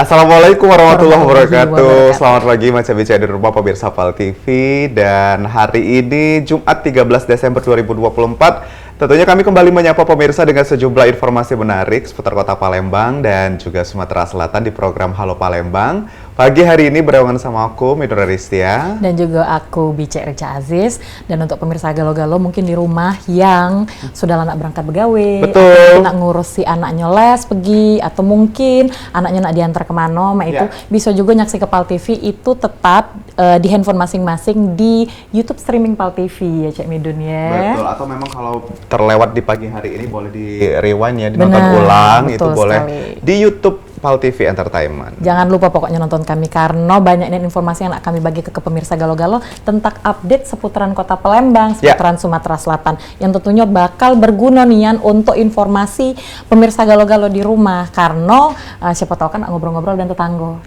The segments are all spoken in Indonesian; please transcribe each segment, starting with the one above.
Assalamualaikum warahmatullahi wabarakatuh. Selamat pagi Maca Bicara di rumah pemirsa PAL TV. Dan hari ini Jumat 13 Desember 2024. Tentunya kami kembali menyapa pemirsa dengan sejumlah informasi menarik seputar kota Palembang dan juga Sumatera Selatan di program Halo Palembang. Pagi hari ini barengan sama aku, Midora Ristia. Dan juga aku, Bice Rica Aziz. Dan untuk pemirsa Galo-Galo mungkin di rumah yang sudah anak berangkat begawe. Betul. Atau nak ngurus si anaknya les pergi. Atau mungkin anaknya nak diantar kemana. Itu bisa juga nyaksi ke PAL TV itu tetap di handphone masing-masing di YouTube streaming PAL TV ya Cek Midun ya. Betul, atau memang kalau terlewat di pagi hari ini boleh di rewind ya, dinonton ulang. Itu boleh sekali di YouTube PAL TV Entertainment. Jangan lupa pokoknya nonton kami karena banyak informasi yang kami bagi ke pemirsa Galo-Galo tentang update seputaran kota Palembang, seputaran Sumatera Selatan yang tentunya bakal berguna nian untuk informasi pemirsa Galo-Galo di rumah karena siapa tahu kan ngobrol-ngobrol dan tetanggo.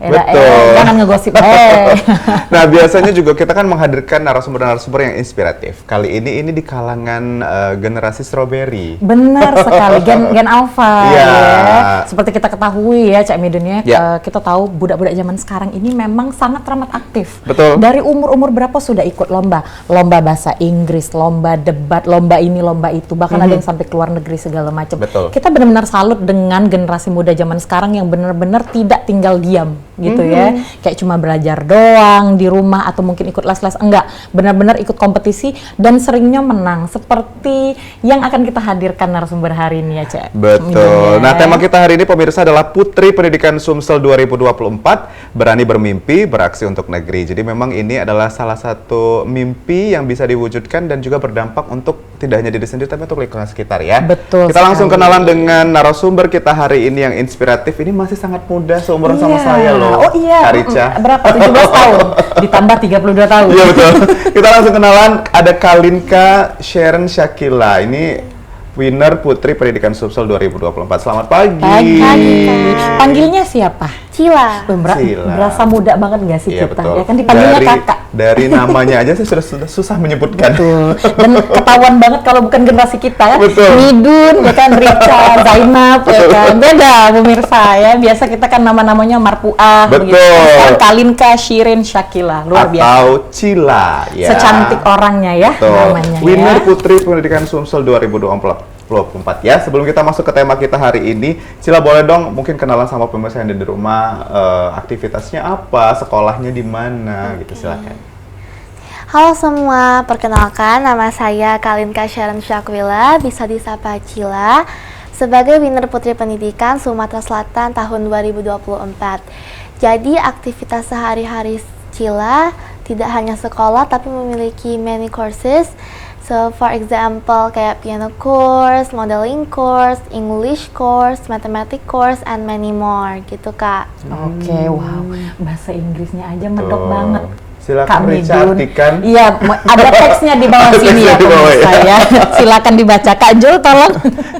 Jangan ngegosip. Nah, biasanya juga kita kan menghadirkan narasumber-narasumber yang inspiratif. Kali ini di kalangan generasi strawberry. Benar sekali, gen alpha ya. Seperti kita ketahui ya Cak Midun ya, kita tahu budak-budak zaman sekarang ini memang sangat teramat aktif. Betul. Dari umur-umur berapa sudah ikut lomba bahasa Inggris, lomba debat, lomba ini, lomba itu, bahkan ada yang sampai keluar negeri segala macam. Kita benar-benar salut dengan generasi muda zaman sekarang yang benar-benar tidak tinggal diam gitu ya, kayak cuma belajar doang di rumah atau mungkin ikut les-les, enggak, benar-benar ikut kompetisi dan seringnya menang seperti yang akan kita hadirkan narasumber hari ini ya Cak. Betul. Nah, tema kita hari ini pemirsa adalah Putri Pendidikan Sumsel 2024 berani bermimpi beraksi untuk negeri. Jadi memang ini adalah salah satu mimpi yang bisa diwujudkan dan juga berdampak untuk tidak hanya diri sendiri tapi untuk lingkungan sekitar ya. Betul. Kita langsung kenalan dengan narasumber kita hari ini yang inspiratif. Ini masih sangat muda, seumuran sama saya loh. Oh iya. Karica. Berapa? 17 tahun ditambah 32 tahun. Iya betul. Kita langsung kenalan, ada Kalinka Sharon Shakila. Ini winner Putri Pendidikan Sumsel 2024. Selamat pagi. Pagi. Panggilnya siapa? Cila. Berasa muda banget nggak sih kita? Betul. Ya kan dipanggilnya kakak. Dari namanya aja saya sudah susah menyebutkan. Betul. Dan ketahuan banget kalau bukan generasi kita ya. Betul. Midun, ya kan, Rica, Zainab, ya kan. Beda pemirsa ya. Biasa kita kan nama-namanya marpuah. Betul. Begitu. Kalinka Shirin Shakila. Luar biasa. Atau Cila. Ya. Secantik orangnya ya. Betul. Namanya Winner ya. Putri Pendidikan Sumsel 2024 ya. Sebelum kita masuk ke tema kita hari ini, Cila boleh dong mungkin kenalan sama pemirsa yang ada di rumah, aktivitasnya apa, sekolahnya di mana gitu, silakan. Halo semua, perkenalkan nama saya Kalinka Sharon Shakila, bisa disapa Cila, sebagai winner Putri Pendidikan Sumatera Selatan tahun 2024. Jadi aktivitas sehari-hari Cila tidak hanya sekolah tapi memiliki many courses. So, for example, kayak piano course, modeling course, English course, mathematics course, and many more, gitu Kak. Oke, wow. Bahasa Inggrisnya aja medok banget. Silakan dicantikan. Iya, ada teksnya di bawah sini ya pemirsa ya. Silakan dibaca. Kak Jul, tolong.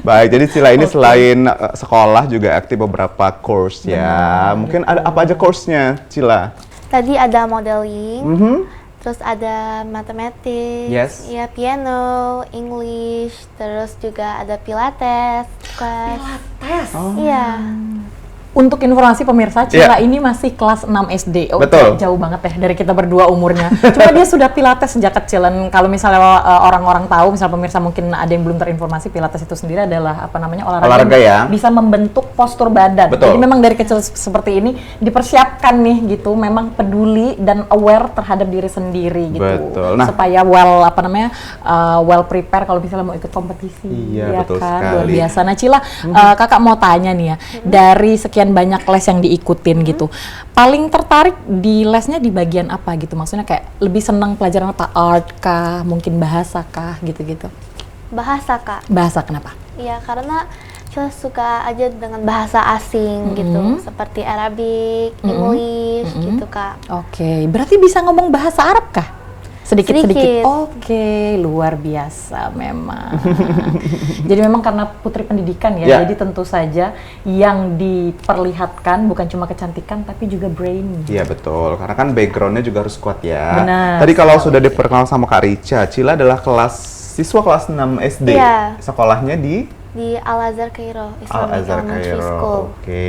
Baik, jadi Cila ini selain sekolah juga aktif beberapa course ya. Mungkin ada apa aja course-nya, Cila? Tadi ada modeling. Terus ada matematik, ya piano, English, terus juga ada pilates, Pilates? Iya. Untuk informasi pemirsa, Cila ini masih kelas 6 SD. Oh, betul. Jauh banget ya dari kita berdua umurnya. Cuma dia sudah pilates sejak kecil. Dan kalau misalnya orang-orang tahu, misalnya pemirsa mungkin ada yang belum terinformasi, pilates itu sendiri adalah olahraga yang bisa membentuk postur badan. Betul. Jadi memang dari kecil seperti ini dipersiapkan nih gitu, memang peduli dan aware terhadap diri sendiri gitu. Betul. Nah, supaya well prepare kalau misalnya mau ikut kompetisi. Iya, betul kan? sekali. Luar biasa. Nah, Cila, kakak mau tanya nih ya, dari sekian banyak les yang diikutin gitu, paling tertarik di lesnya di bagian apa gitu? Maksudnya kayak lebih senang pelajaran apa? Art kah? Mungkin bahasa kah? Gitu-gitu. Bahasa Kak. Bahasa kenapa? Iya, karena Cila suka aja dengan bahasa asing gitu, seperti Arabic, English gitu Kak. Oke, berarti bisa ngomong bahasa Arab kah? Sedikit-sedikit. Oke, luar biasa memang. Jadi memang karena Putri Pendidikan ya, jadi tentu saja yang diperlihatkan bukan cuma kecantikan tapi juga brain. Iya betul, karena kan backgroundnya juga harus kuat ya. Benar. Tadi kalau sudah diperkenalkan sama Kak Rica, Cila adalah siswa kelas 6 SD. Sekolahnya di Di Al-Azhar Kairo, Islamic Al-Azhar Elementary Kairo. School. Oke.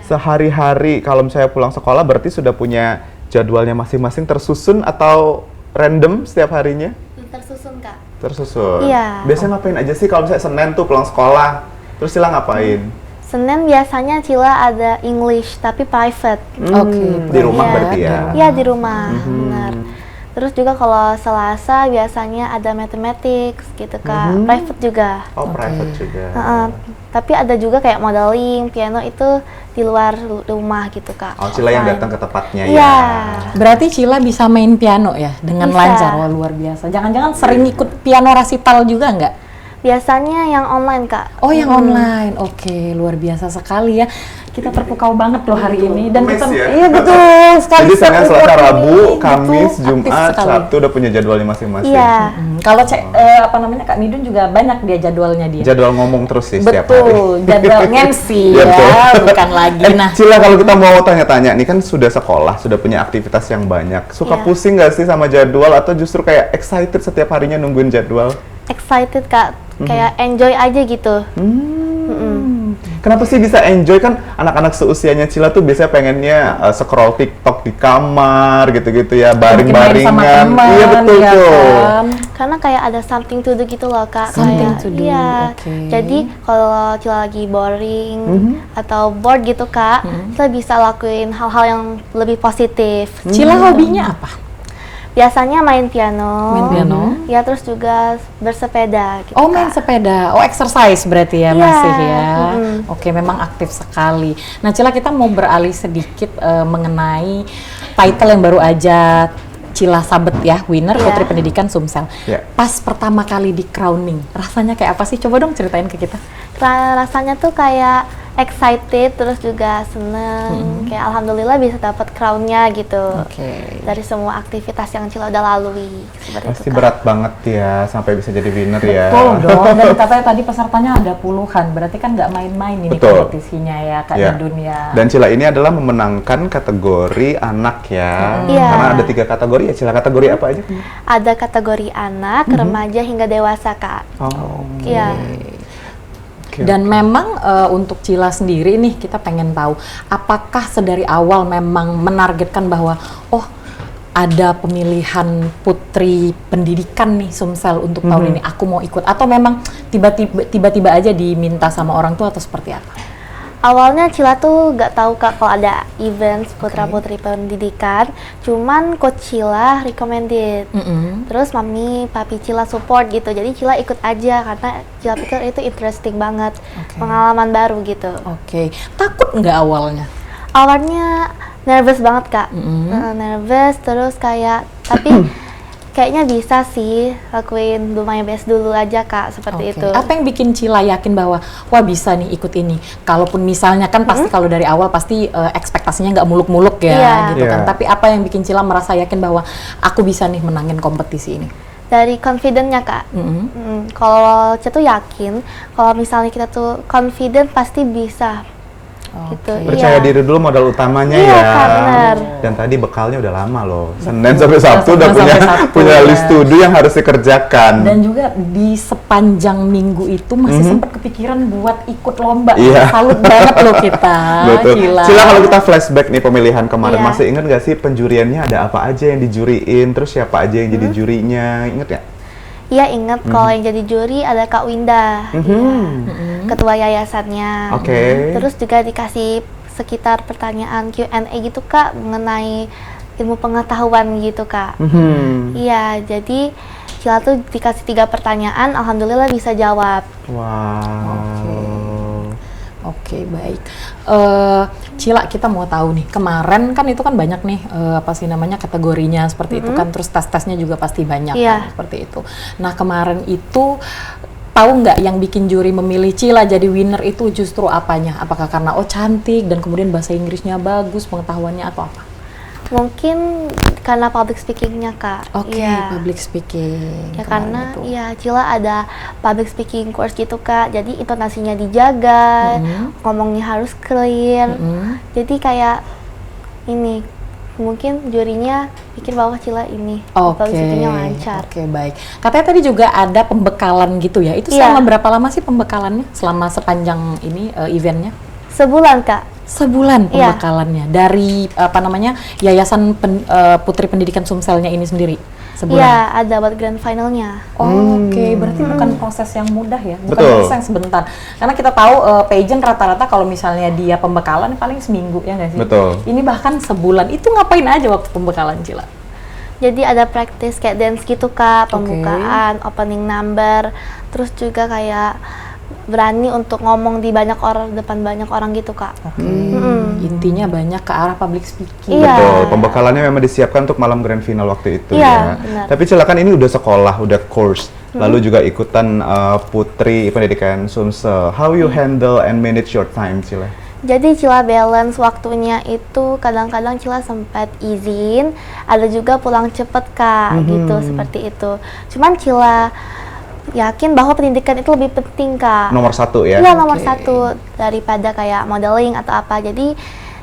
Sehari-hari kalau misalnya pulang sekolah berarti sudah punya jadwalnya masing-masing tersusun atau random setiap harinya? Tersusun, Kak. Tersusun. Iya. Biasanya ngapain aja sih kalau misalnya Senin tuh pulang sekolah? Terus Cila ngapain? Senin biasanya Cila ada English tapi private. Di rumah Iya. berarti ya? Iya, di rumah, benar. Terus juga kalau Selasa biasanya ada mathematics gitu, Kak. Private juga. Oh, private juga. Tapi ada juga kayak modeling, piano itu di luar rumah gitu, Kak. Oh, Cila yang datang ke tempatnya Iya. ya. Berarti Cila bisa main piano ya dengan Bisa. lancar, wah luar biasa. Jangan-jangan sering ikut piano rasital juga nggak? Biasanya yang online, Kak. Oh yang online, oke luar biasa sekali ya. Kita terpukau banget loh hari ini dan Kemes kita, ya? iya betul sekali. Jadi Senin, se-effort Selasa, ini, Rabu, betul, Kamis, aktif Jumat, sekali. Sabtu udah punya jadwalnya masing-masing. Iya. Kalau apa namanya Kak Nidun juga banyak dia jadwalnya dia. Jadwal ngomong terus sih setiap hari. Betul, jadwal ngemsi Iya, betul. ya, bukan lagi. Nah, Cila, kalau kita mau tanya-tanya, nih kan sudah sekolah, sudah punya aktivitas yang banyak. Suka Iya. pusing nggak sih sama jadwal atau justru kayak excited setiap harinya nungguin jadwal? Excited, Kak. Kayak enjoy aja gitu. Kenapa sih bisa enjoy? Kan anak-anak seusianya Cila tuh biasanya pengennya scroll TikTok di kamar gitu-gitu ya, mungkin main sama baring-baringan. teman, Iya betul ya tuh. kan? Karena kayak ada something to do gitu loh, Kak. Something Kayak, to do, Iya. oke. Jadi kalau Cila lagi boring atau bored gitu, Kak, Cila bisa lakuin hal-hal yang lebih positif. Cila hobinya apa? Biasanya main piano. Main piano? Ya, terus juga bersepeda gitu, Oh main Kak. sepeda, oh exercise berarti ya Iya, masih ya. Oke memang aktif sekali. Nah Cila kita mau beralih sedikit mengenai title yang baru aja Cila sabet ya, winner Iya. Putri Pendidikan Sumsel. Iya. Pas pertama kali di crowning, rasanya kayak apa sih? Coba dong ceritain ke kita. Rasanya tuh kayak excited, terus juga seneng. Kayak alhamdulillah bisa dapat crown-nya gitu. Oke. Dari semua aktivitas yang Cila udah lalui. Seperti Pasti itu, Kak. berat banget ya sampai bisa jadi winner ya. Betul dong, dan katanya tadi pesertanya ada puluhan, berarti kan nggak main-main ini Betul. kompetisinya ya Kak Ya. Nidun ya. Dan Cila ini adalah memenangkan kategori anak ya. Iya. Karena ada 3 kategori ya. Cila kategori apa aja? Ada kategori anak, remaja hingga dewasa, Kak. Oh. Iya. Oke. Dan memang untuk Cila sendiri nih kita pengen tahu apakah sedari awal memang menargetkan bahwa oh ada pemilihan Putri Pendidikan nih Sumsel untuk tahun ini aku mau ikut, atau memang tiba-tiba aja diminta sama orang tua atau seperti apa? Awalnya Cila tuh gak tahu, Kak, kalau ada event putra-putri pendidikan. Cuman coach Cila recommended. Terus mami, papi Cila support gitu. Jadi Cila ikut aja karena Cila pikir itu interesting banget. Pengalaman baru gitu. Oke. Takut nggak awalnya? Awalnya nervous banget, Kak. Nervous, terus kayak tapi kayaknya bisa sih lakuin Do My Best dulu aja, Kak, seperti Oke. itu. Apa yang bikin Cila yakin bahwa wah bisa nih ikut ini? Kalaupun misalnya kan pasti kalau dari awal pasti ekspektasinya nggak muluk-muluk ya Iya. gitu kan. Iya. Tapi apa yang bikin Cila merasa yakin bahwa aku bisa nih menangin kompetisi ini? Dari confident-nya, Kak. Kalau kita tuh yakin, kalau misalnya kita tuh confident pasti bisa. Gitu. Percaya Iya. diri dulu modal utamanya Iya, ya. Kak, benar. Dan tadi bekalnya udah lama loh. Senin sampai Sabtu udah Senin punya sampai Sabtu, punya ya. list to do yang harus dikerjakan. Dan juga di sepanjang minggu itu masih sempat kepikiran buat ikut lomba. Iya. Salut banget loh kita. Betul. Cila. Cila, kalau kita flashback nih pemilihan kemarin, Iya. masih ingat gak sih penjuriannya ada apa aja yang dijuriin, terus siapa aja yang jadi jurinya, inget ya? Iya, ingat kalau yang jadi juri ada Kak Winda, ketua yayasannya. Oke. Terus juga dikasih sekitar pertanyaan Q&A gitu, Kak, mengenai ilmu pengetahuan gitu, Kak. Iya, jadi Cila tuh dikasih 3 pertanyaan, alhamdulillah bisa jawab. Wow. Oke, baik. Cila, kita mau tahu nih, kemarin kan itu kan banyak nih, apa sih namanya, kategorinya seperti itu kan, terus tes-tesnya juga pasti banyak Iya. kan, seperti itu. Nah, kemarin itu, tahu nggak yang bikin juri memilih Cila jadi winner itu justru apanya? Apakah karena oh cantik, dan kemudian bahasa Inggrisnya bagus, pengetahuannya, atau apa? Mungkin karena public speaking-nya, Kak. Oke, Iya. public speaking. Ya kemarin karena itu. ya Cila ada public speaking course gitu, Kak. Jadi intonasinya dijaga, ngomongnya harus clear. Jadi kayak ini mungkin jurinya pikir bahwa Cila ini publicity-nya lancar. Oke, baik. Katanya tadi juga ada pembekalan gitu ya. Itu selama berapa lama sih pembekalannya? Selama sepanjang ini eventnya? Sebulan, Kak. Sebulan pembekalannya dari Yayasan Putri Pendidikan Sumselnya ini sendiri. Sebulan. Iya, ada buat grand finalnya. Oke, berarti bukan proses yang mudah ya, bukan Betul. proses yang sebentar. Karena kita tahu pageant rata-rata kalau misalnya dia pembekalan paling seminggu ya nggak sih? Betul. Ini bahkan sebulan. Itu ngapain aja waktu pembekalan, Cila? Jadi ada practice kayak dance gitu, Kak, pembukaan, opening number, terus juga kayak berani untuk ngomong di depan banyak orang gitu, Kak. Intinya banyak ke arah public speaking. Iya. Betul, pembekalannya memang disiapkan untuk malam grand final waktu itu Iya, ya. benar. Tapi Cila kan ini udah sekolah, udah course, lalu juga ikutan Putri Pendidikan Sumsel. How you handle and manage your time, Cila? Jadi Cila balance waktunya itu kadang-kadang Cila sempat izin, ada juga pulang cepet, Kak, gitu, seperti itu. Cuman Cila yakin bahwa pendidikan itu lebih penting, Kak. Nomor satu ya? Iya, nomor satu daripada kayak modeling atau apa. Jadi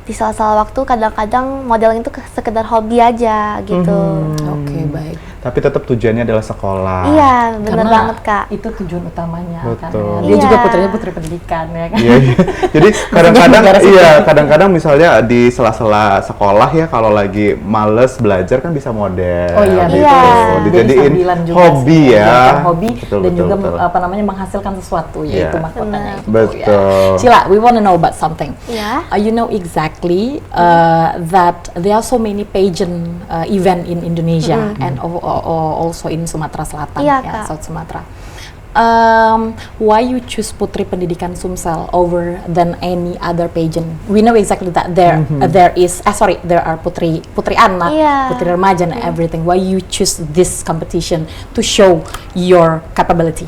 di sela-sela waktu kadang-kadang modeling itu sekedar hobi aja gitu. Oke, baik. Tapi tetap tujuannya adalah sekolah. Iya, bener Karena banget, Kak. itu tujuan utamanya kan. Betul. Dia juga Iya. putrinya putri pendidikan ya kan. Iya, iya. Jadi kadang-kadang Negara sipil. kadang-kadang misalnya di sela-sela sekolah ya kalau lagi males belajar kan bisa model. Oh iya, gitu. Iya. Dijadiin Jadi sambilan juga hobi sih, ya. menjadikan hobi Betul, dan betul, juga betul. menghasilkan sesuatu Iya. yaitu mahkotanya itu. Betul. Ya. Cila, we want to know about something. Iya. You know exactly that there are so many pageant event in Indonesia and also in Sumatera Selatan, Iya, ya, Kak. South Sumatera. Why you choose Putri Pendidikan Sumsel over than any other pageant? We know exactly that there are Putri anak, Iya. Putri remaja and everything. Why you choose this competition to show your capability?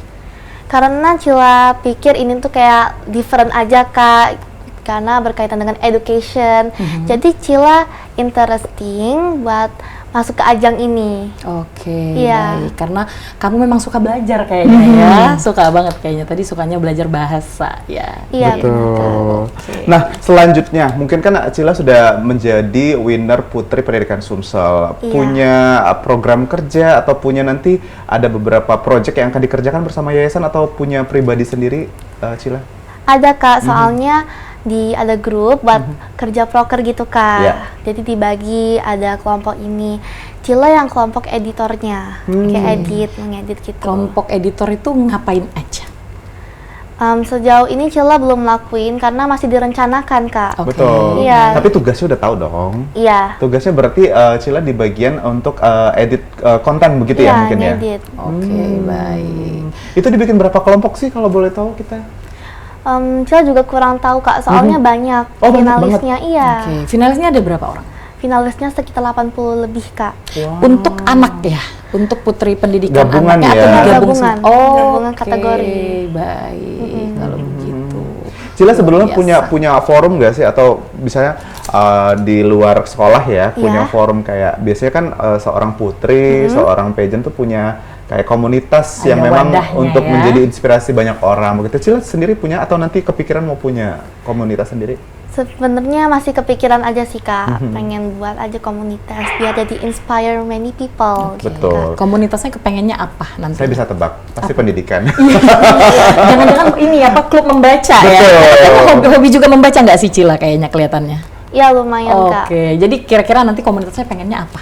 Karena Cila pikir ini tuh kayak different aja, Kak, karena berkaitan dengan education. Jadi Cila interesting buat masuk ke ajang ini. Oke, Iya. baik. Karena kamu memang suka belajar kayaknya ya, suka banget kayaknya. Tadi sukanya belajar bahasa, ya. Iya, benar, Kak. Betul. Nah, selanjutnya mungkin kan Cila sudah menjadi winner Putri Pendidikan Sumsel. Iya. Punya program kerja atau punya nanti ada beberapa proyek yang akan dikerjakan bersama yayasan atau punya pribadi sendiri, Cila? Ada, Kak, soalnya ada grup buat kerja proker gitu, Kak. Iya. Jadi dibagi ada kelompok ini. Cila yang kelompok editornya, kayak mengedit gitu. Kelompok editor itu ngapain aja? Sejauh ini Cila belum lakuin karena masih direncanakan, Kak. Oke. Betul. Iya. Tapi tugasnya udah tahu dong. Iya. Tugasnya berarti Cila di bagian untuk edit konten begitu ya mungkin ya? ngedit. Oke, baik. Itu dibikin berapa kelompok sih kalau boleh tahu kita? Cila juga kurang tahu, Kak, soalnya banyak Oh, banyak finalisnya. Iya. Oke, finalisnya ada berapa orang? Finalisnya sekitar 80 lebih, Kak. Untuk anak ya, untuk Putri Pendidikan Gabungan anaknya ya? atau digabung Gabungan. semua? Oh, Gabungan kategori. Baik, kalau begitu. Cila sebelumnya Luar biasa. punya forum nggak sih atau misalnya di luar sekolah ya punya Iya. forum kayak biasanya kan seorang putri, seorang pageant tuh punya kayak komunitas Ada yang memang wadahnya untuk ya. menjadi inspirasi banyak orang begitu. Cila sendiri punya atau nanti kepikiran mau punya komunitas sendiri? Sebenarnya masih kepikiran aja sih, Kak. Pengen buat aja komunitas biar jadi inspire many people. gitu, Betul. Komunitasnya kepengennya apa nanti? Saya bisa tebak, pasti pendidikan. Jangan-jangan ini apa klub membaca ya? Betul. Kamu hobi juga membaca nggak sih, Cila, kayaknya kelihatannya? Ya lumayan, Kak. Oke, jadi kira-kira nanti komunitasnya pengennya apa?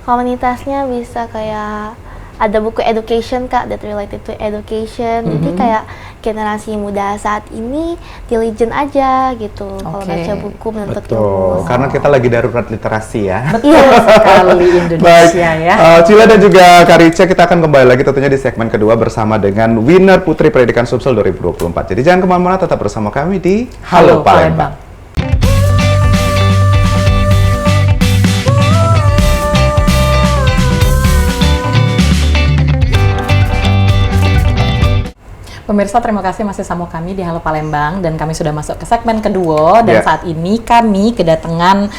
Komunitasnya bisa kayak ada buku education, Kak, that related to education. Jadi kayak generasi muda saat ini diligent aja gitu. Kalau Oke. baca buku menuntut Betul, ilmu. karena kita lagi darurat literasi ya. Iya. Sekali Indonesia ya. Cila dan juga Karica, kita akan kembali lagi tentunya di segmen kedua bersama dengan winner Putri Pendidikan Sumsel 2024. Jadi jangan kemana-mana, tetap bersama kami di Halo Palembang. Pemirsa, terima kasih masih sama kami di Halo Palembang dan kami sudah masuk ke segmen kedua dan Ya. saat ini kami kedatangan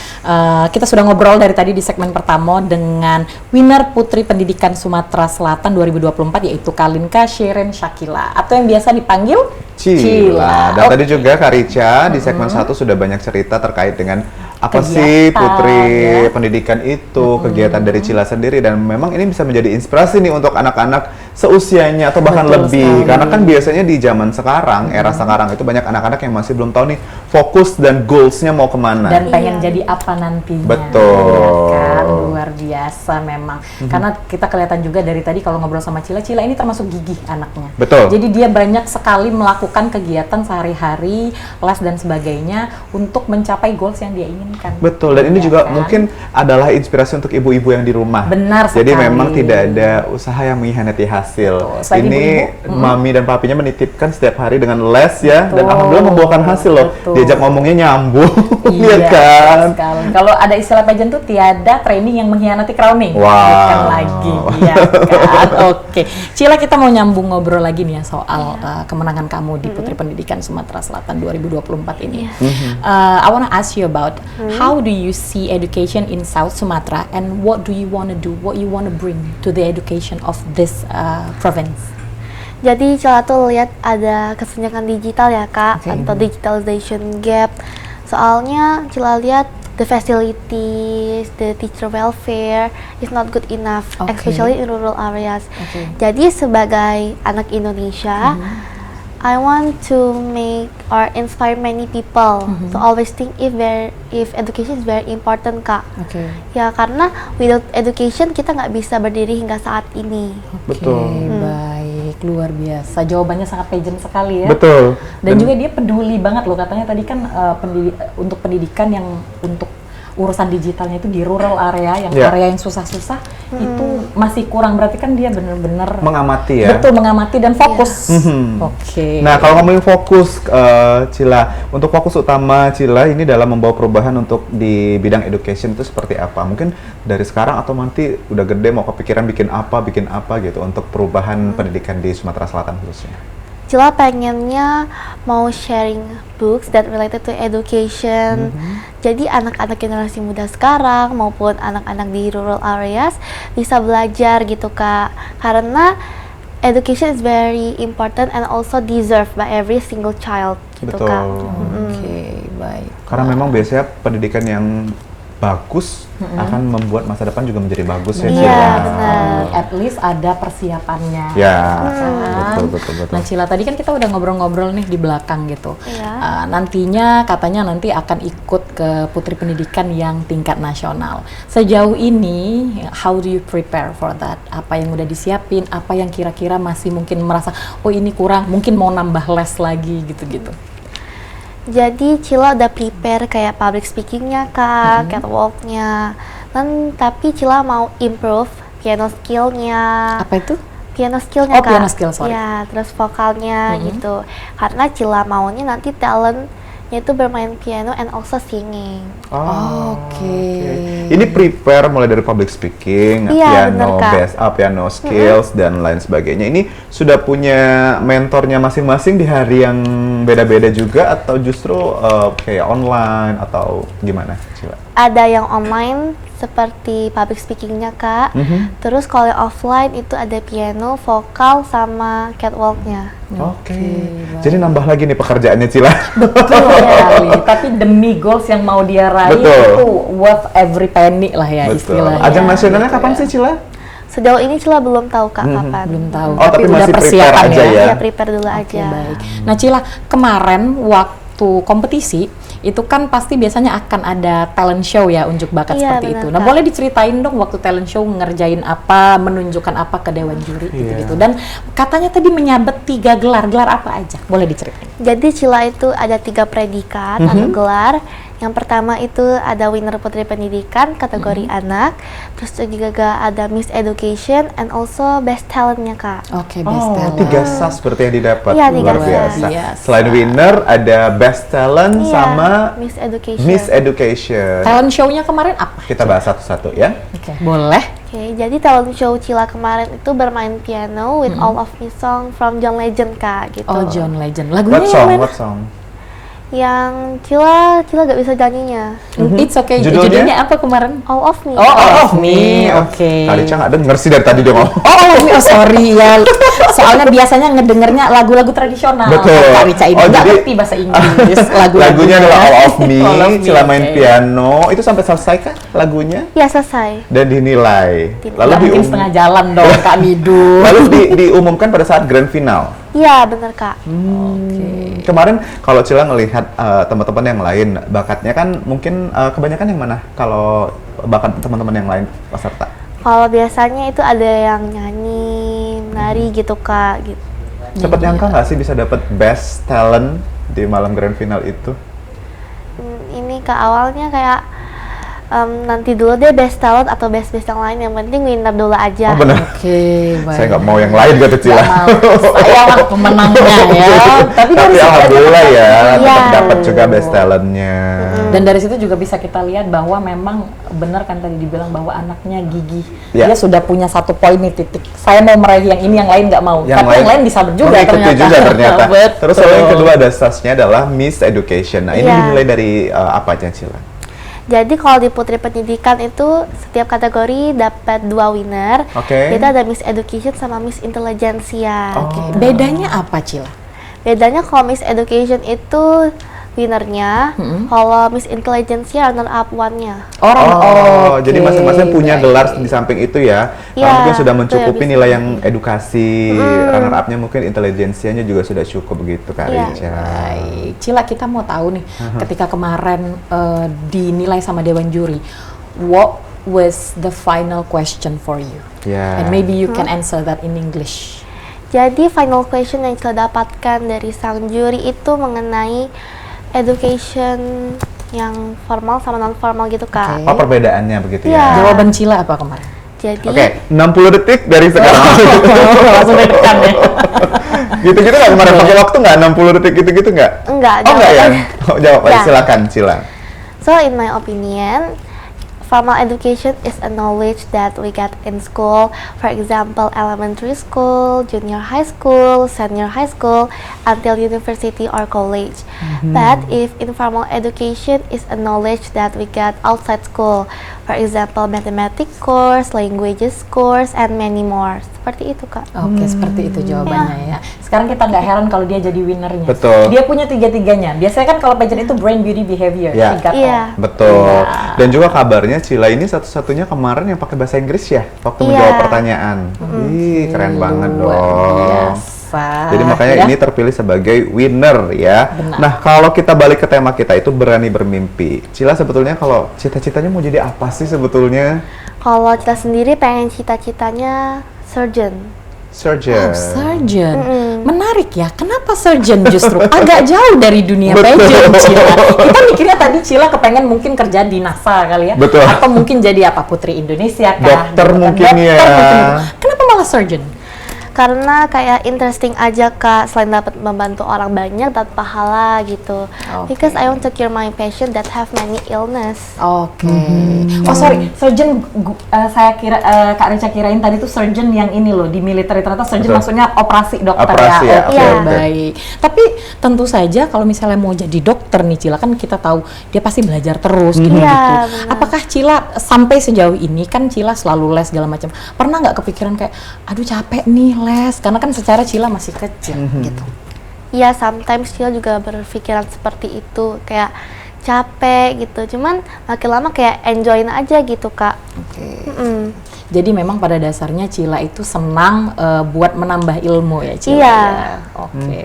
kita sudah ngobrol dari tadi di segmen pertama dengan winner Putri Pendidikan Sumatera Selatan 2024 yaitu Kalinka Shiren Shakila atau yang biasa dipanggil Cila. Dan Oke. tadi juga Karica di segmen 1 sudah banyak cerita terkait dengan apa kegiatan, sih Putri ya. Pendidikan itu, kegiatan dari Cila sendiri, dan memang ini bisa menjadi inspirasi nih untuk anak-anak seusianya atau bahkan Betul lebih. sekali. Karena kan biasanya di zaman sekarang, era sekarang itu banyak anak-anak yang masih belum tahu nih fokus dan goals-nya mau kemana. Dan pengen jadi apa nantinya. Betul. Ya kan, luar biasa memang. Karena kita kelihatan juga dari tadi kalau ngobrol sama Cila, Cila ini termasuk gigih anaknya. Betul. Jadi dia banyak sekali melakukan kegiatan sehari-hari, les dan sebagainya untuk mencapai goals yang dia inginkan. Betul, dan ini Ya juga kan? mungkin adalah inspirasi untuk ibu-ibu yang di rumah. Benar Jadi sekali. memang tidak ada usaha yang mengkhianati hasil. Betul. Selain Ini ibu-ibu, mami dan papinya menitipkan setiap hari dengan les ya, dan Betul. alhamdulillah membuahkan hasil loh. Betul. Diajak ngomongnya nyambung, Iya lihat kan? sekali. Kalau ada istilah pageant tuh tiada training yang mengkhianati crowning. Wow. Bukan lagi, ya kan? Oke, Cila, kita mau nyambung ngobrol lagi nih ya soal kemenangan kamu di Putri Pendidikan Sumatera Selatan 2024 ini. I wanna ask you about how do you see education in South Sumatra and what do you wanna do, what you wanna bring to the education of this province? Jadi Cila tuh lihat ada kesenjangan digital ya Kak, Oke. atau digitalization gap. Soalnya Cila lihat the facilities, the teacher welfare is not good enough, Oke. especially in rural areas. Oke. Jadi sebagai anak Indonesia, I want to make or inspire many people to always think if education is very important Kak. Oke. Ya karena without education kita nggak bisa berdiri hingga saat ini. Betul. Oke, baik, luar biasa. Jawabannya sangat pageant sekali ya. Betul. Dan juga dia peduli banget loh, katanya tadi kan untuk pendidikan yang untuk urusan digitalnya itu di rural area, yang Ya. area yang susah-susah itu masih kurang, berarti kan dia bener-bener mengamati ya. betul mengamati dan fokus. Mhm. Oke. Nah, kalau ngomongin fokus, Cila, untuk fokus utama Cila ini dalam membawa perubahan untuk di bidang education itu seperti apa? Mungkin dari sekarang atau nanti udah gede mau kepikiran bikin apa gitu untuk perubahan pendidikan di Sumatera Selatan khususnya. Cila pengennya mau sharing books that related to education. Jadi anak-anak generasi muda sekarang maupun anak-anak di rural areas bisa belajar gitu Kak. Karena education is very important and also deserved by every single child gitu Betul. Kak. Oke, baik. Karena memang biasanya pendidikan yang bagus akan membuat masa depan juga menjadi bagus ya, Iya, Cila. benar. At least ada persiapannya. Ya, Kan? betul. Nah Cila, tadi kan kita udah ngobrol-ngobrol nih di belakang gitu. Iya. Nantinya katanya nanti akan ikut ke Putri Pendidikan yang tingkat nasional. Sejauh ini, how do you prepare for that? Apa yang udah disiapin? Apa yang kira-kira masih mungkin merasa, oh ini kurang, mungkin mau nambah les lagi gitu-gitu? Jadi Cila udah prepare kayak public speakingnya Kak, catwalknya. Dan tapi Cila mau improve piano skillnya. Apa itu? Piano skillnya Oh, Kak. piano skill, sorry. Ya, terus vokalnya gitu. Karena Cila maunya nanti talentnya itu bermain piano and also singing. Oke. Ini prepare mulai dari public speaking, Iya, piano, bener, Kak. bass up, piano skills, dan lain sebagainya. Ini sudah punya mentornya masing-masing di hari yang beda-beda juga, atau justru kayak online, atau gimana, Cila? Ada yang online seperti public speakingnya Kak. Terus kalau yang offline itu ada piano, vokal, sama catwalknya. Oke. Jadi nambah lagi nih pekerjaannya, Cila. Betul sekali. Tapi demi goals yang mau dia raih Betul. itu worth every penny lah ya Betul. istilahnya. Ajang nasionalnya Gitu kapan ya. sih, Cila? Sejauh ini Cila belum tahu Kak kapan. Belum tahu. Oh, tapi udah masih prepare persiapan aja ya? Ya prepare dulu Oke, aja. baik. Nah, Cila, kemarin waktu kompetisi itu kan pasti biasanya akan ada talent show ya, unjuk bakat Iya, seperti benar, itu. Nah, Kak. boleh diceritain dong waktu talent show ngerjain apa, menunjukkan apa ke dewan juri gitu-gitu. Dan katanya tadi menyabet 3 gelar. Gelar apa aja? Boleh diceritain. Jadi Cila itu ada 3 predikat atau gelar. Yang pertama itu ada winner Putri Pendidikan kategori anak. Terus juga ada Miss Education and also Best Talentnya Kak. Oke, best Oh, talent. 3 SAS berarti yang didapat. Iya, Luar 3 biasa. SAS. Selain winner, ada best talent Iya, sama Miss Education. Miss Education. Talent show-nya kemarin apa? Kita bahas satu-satu ya. Oke, boleh. Oke, jadi talent show Cila kemarin itu bermain piano with all of me song from John Legend Kak gitu. Oh, John Legend. Lagunya What yang song? mana? What song? Yang Cila gak bisa nyanyinya. It's okay. Judulnya? Judulnya apa kemarin? All of Me. Oh, All of Me. Oke. Kak Rica nggak denger sih dari tadi dia ngomong. Oh, All of Me. Oh, sorry ya. Soalnya biasanya ngedengernya lagu-lagu tradisional. Betul. Kak Rica ini nggak jadi ngerti bahasa Inggris. lagunya adalah All of Me. All of Me, Cila main oke. piano. Itu sampai selesai kah lagunya? Ya selesai. Dan dinilai. Nggak mungkin setengah jalan dong, Kak Midu. Lalu diumumkan pada saat grand final. Iya bener Kak. Kemarin kalau Cila ngelihat teman-teman yang lain, bakatnya kan mungkin kebanyakan yang mana? Kalau bakat teman-teman yang lain peserta? Kalau biasanya itu ada yang nyanyi, nari gitu Kak. Gitu. Cepet nyangka nggak sih bisa dapat best talent di malam grand final itu? Ini Kak awalnya kayak nanti dulu deh best talent atau best yang lain, yang penting winner dulu aja. Oh benar. Oke, baik. Saya nggak mau yang lain gitu Cila. Saya lah pemenangnya ya. Tapi dari situ alhamdulillah ya, tetap Iya. dapat juga best talentnya. Dan dari situ juga bisa kita lihat bahwa memang benar kan tadi dibilang bahwa anaknya gigih. Ya. Dia sudah punya satu poin nih titik. Saya mau meraih yang ini, yang lain nggak mau. Tapi yang lain bisa juga mengikuti juga ternyata. Betul. Terus lalu yang kedua ada stasnya adalah Miss Education. Nah ini Iya. dinilai dari apa aja Cila? Jadi kalau di Putri Pendidikan itu setiap kategori dapat 2 winner. Oke. Itu ada Miss Education sama Miss Intelligentsia. Oke. Bedanya apa, Cila? Bedanya kalau Miss Education itu winnernya, kalau Miss Intelligentsia runner up one-nya. Jadi oke, masing-masing punya baik. gelar di samping itu ya. Iya, Karena mungkin sudah betul, mencukupi bisa. nilai yang edukasi, runner up-nya mungkin intelijensianya juga sudah cukup begitu Kak Iya. Rica. Baik. Cila, kita mau tahu nih, ketika kemarin dinilai sama Dewan Juri, what was the final question for you? Ya. And maybe you can answer that in English. Jadi final question yang kita dapatkan dari sang juri itu mengenai education yang formal sama non formal gitu Kak. Oke. Oh perbedaannya begitu Iya. ya. Jawaban Cila apa kemarin? Jadi Oke, 60 detik dari sekarang. Langsung deg-degan ya. Gitu-gitu nggak kemarin pakai waktu nggak? 60 detik gitu-gitu nggak? enggak, Oh nggak ya? Oh, jawab aja Ya. silakan Cila. So in my opinion, formal education is a knowledge that we get in school. For example, elementary school, junior high school, senior high school, until university or college. But if informal education is a knowledge that we get outside school. For example, mathematics course, languages course, and many more. Seperti itu Kak. Oke, seperti itu jawabannya ya. Sekarang kita nggak heran kalau dia jadi winnernya. Betul. Dia punya tiga-tiganya. Biasanya kan kalau pageant itu brain, beauty, behavior. Ya. Tiga Iya. Betul. Iya. Dan juga kabarnya Cila ini satu-satunya kemarin yang pakai bahasa Inggris ya waktu Iya. menjawab pertanyaan. Ih, keren banget Luar dong. biasa. Jadi makanya Ya. ini terpilih sebagai winner ya. Benar. Nah, kalau kita balik ke tema kita itu berani bermimpi. Cila sebetulnya kalau cita-citanya mau jadi apa sih sebetulnya? Kalau kita sendiri pengen cita-citanya surgeon. Surgeon. Oh, surgeon. Mm-mm. Menarik ya. Kenapa surgeon justru? Agak jauh dari dunia Betul. pageant, Cila. Kita mikirnya tadi Cila kepengen mungkin kerja di NASA kali ya. Betul. Atau mungkin jadi apa, Putri Indonesia kah? Dokter Gitu kan. mungkin ya. mungkin. Kenapa malah surgeon? Karena kayak interesting aja Kak, selain dapat membantu orang banyak, dapat pahala gitu. Oke. Because I want to cure my patient that have many illness. Oke. Oh sorry, surgeon. Saya kira Kak Rica kirain tadi tuh surgeon yang ini loh di militer. Ternyata surgeon Betul. maksudnya operasi dokter Operasi ya, Oke, oke, oke. baik. Tapi tentu saja kalau misalnya mau jadi dokter nih Cila, kan kita tahu dia pasti belajar terus gitu. Iya, benar. Apakah Cila sampai sejauh ini kan Cila selalu les segala macam. Pernah nggak kepikiran kayak, aduh capek nih les? Karena kan secara Cila masih kecil gitu. Iya, sometimes Cila juga berpikiran seperti itu, kayak capek gitu. Cuman makin lama kayak enjoyin aja gitu Kak. Oke. Mm-mm. Jadi memang pada dasarnya Cila itu senang buat menambah ilmu ya Cila. Iya. Ya? Oke.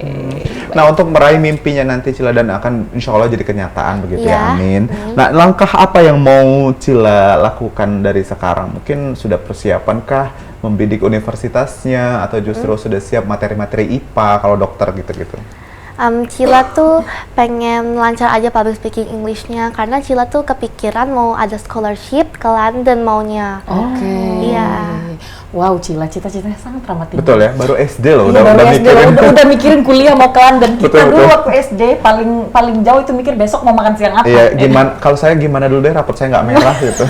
Nah, untuk meraih mimpinya nanti Cila dan akan insya Allah jadi kenyataan begitu ya, Iya. amin. Nah, langkah apa yang mau Cila lakukan dari sekarang? Mungkin sudah persiapankah membidik universitasnya atau justru sudah siap materi-materi IPA kalau dokter gitu-gitu? Cila tuh pengen lancar aja public speaking English-nya, karena Cila tuh kepikiran mau ada scholarship ke London maunya. Oke. Iya. Wow, Cila, cita-citanya sangat ramah tinggi. Betul ya, baru SD loh, Iya, baru udah SD mikirin. udah mikirin kuliah mau ke London. Kita Betul, dulu betul. waktu SD paling jauh itu mikir besok mau makan siang apa. Iya, kalau saya gimana dulu deh, rapot saya nggak merah gitu.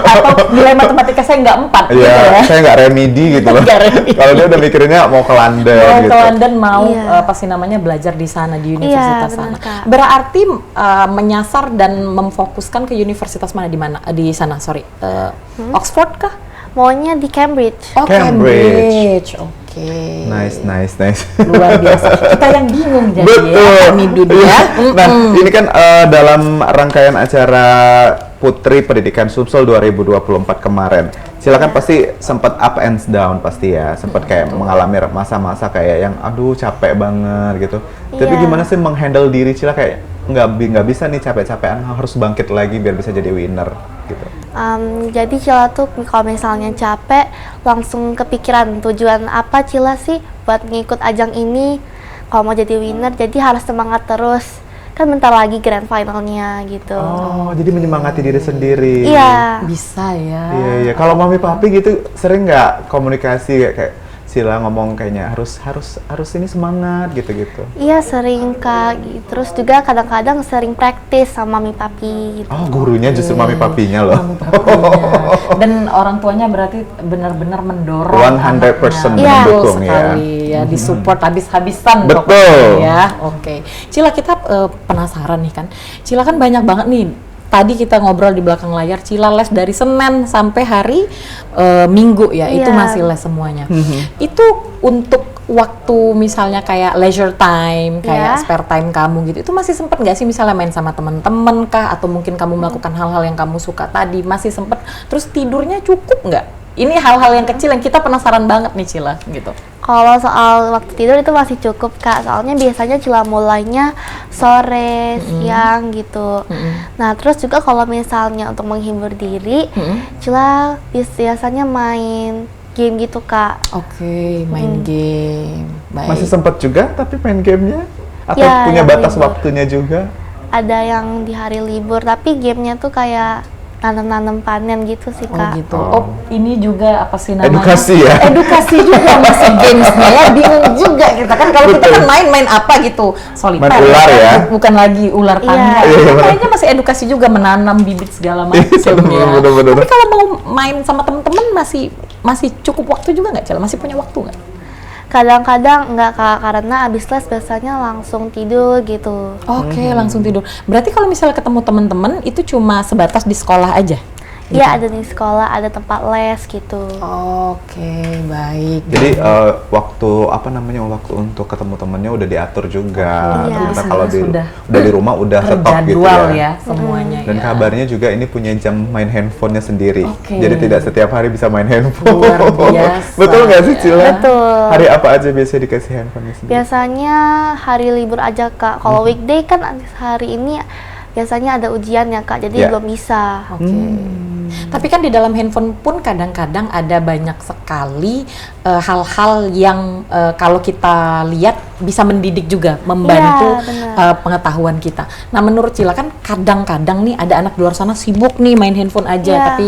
Atau nilai matematika saya nggak 4 gitu Iya, ya. saya nggak remedi gitu loh. Nggak remedi. Kalau dia udah mikirinnya mau ke London Mau gitu. ke London, mau Iya. pasti namanya belajar di sana, di universitas Iya, sana. benar, Kak. Berarti menyasar dan memfokuskan ke universitas mana di sana, sorry. Oxford kah? Maunya di Cambridge. Oh, Cambridge. Oke. Nice. Luar biasa. Kita yang bingung jadi Betul. ya, kami dunia. Iya. Nah, ini kan dalam rangkaian acara Putri Pendidikan Sumsel 2024 kemarin. Silakan pasti sempat up and down pasti ya, sempat kayak mengalami masa-masa kayak yang aduh capek banget gitu. Tapi Iya. gimana sih menghandle diri Cila kayak nggak bisa nih capek-capean, harus bangkit lagi biar bisa jadi winner gitu. Jadi Cila tuh kalau misalnya capek langsung kepikiran tujuan apa Cila sih buat ngikut ajang ini. Kalau mau jadi winner jadi harus semangat terus. Kan bentar lagi grand finalnya gitu. Oh, jadi menyemangati diri sendiri. Iya. Bisa ya. Iya. Kalau mami papi gitu sering nggak komunikasi kayak Cila ngomong kayaknya harus ini semangat gitu-gitu. Iya sering Kak. Terus juga kadang-kadang sering praktis sama mami papi gitu. Oh, gurunya justru mami papinya loh. Mami papinya. Dan orang tuanya berarti benar-benar mendorong 100% anaknya. mendukung Betul ya. sekali ya, disupport habis-habisan Betul. pokoknya ya. Oke. Cila, kita penasaran nih kan. Cila kan banyak banget nih. Tadi kita ngobrol di belakang layar, Cila les dari Senin sampai hari Minggu ya, itu Iya. masih les semuanya. Itu untuk waktu misalnya kayak leisure time, kayak Iya. spare time kamu gitu, itu masih sempet nggak sih misalnya main sama temen-temen kah? Atau mungkin kamu melakukan hal-hal yang kamu suka tadi, masih sempet? Terus tidurnya cukup nggak? Ini hal-hal yang kecil yang kita penasaran banget nih Cila, gitu. Kalau soal waktu tidur itu masih cukup Kak, soalnya biasanya Cila mulainya sore, siang gitu. Nah terus juga kalau misalnya untuk menghibur diri, Cila biasanya main game gitu Kak. Oke, main game. Baik. Masih sempat juga tapi main gamenya? Atau Ya, punya yang batas libur. waktunya juga? Ada yang di hari libur, tapi gamenya tuh kayak nanam-nanam panen gitu sih Oh Kak. gitu. Oh, ini juga apa sih namanya? Edukasi ya? Edukasi juga masih gamesnya ya. Bingung juga kita kan kalau kita kan main apa gitu. Soliter. Main ular ya? Bukan lagi ular tangga. Iya. Itu kayaknya masih edukasi juga, menanam bibit segala macam ya. Bener. Tapi kalau mau main sama temen-temen masih cukup waktu juga nggak, Cel? Masih punya waktu nggak? Kadang-kadang enggak Kak, karena abis les biasanya langsung tidur gitu. Oke, langsung tidur. Berarti kalau misalnya ketemu temen-temen itu cuma sebatas di sekolah aja? Iya ada di sekolah, ada tempat les gitu. Oke, baik. Jadi waktu untuk ketemu temennya udah diatur juga. Iya. Ternyata kalau Sudah di rumah udah stop gitu terjadwal ya. ya semuanya. Dan ya. kabarnya juga ini punya jam main handphonenya sendiri. Oke. Jadi tidak setiap hari bisa main handphone. Luar biasa, Betul nggak sih ya. Cila? Betul. Hari apa aja biasanya dikasih handphonenya sendiri? Biasanya hari libur aja Kak. Kalau weekday kan hari ini biasanya ada ujian ya Kak, jadi Ya. belum bisa. Oke. Tapi kan di dalam handphone pun kadang-kadang ada banyak sekali hal-hal yang kalau kita lihat bisa mendidik juga, membantu Iya, benar. pengetahuan kita. Nah, menurut Cila kan kadang-kadang nih ada anak di luar sana sibuk nih main handphone aja, Iya. tapi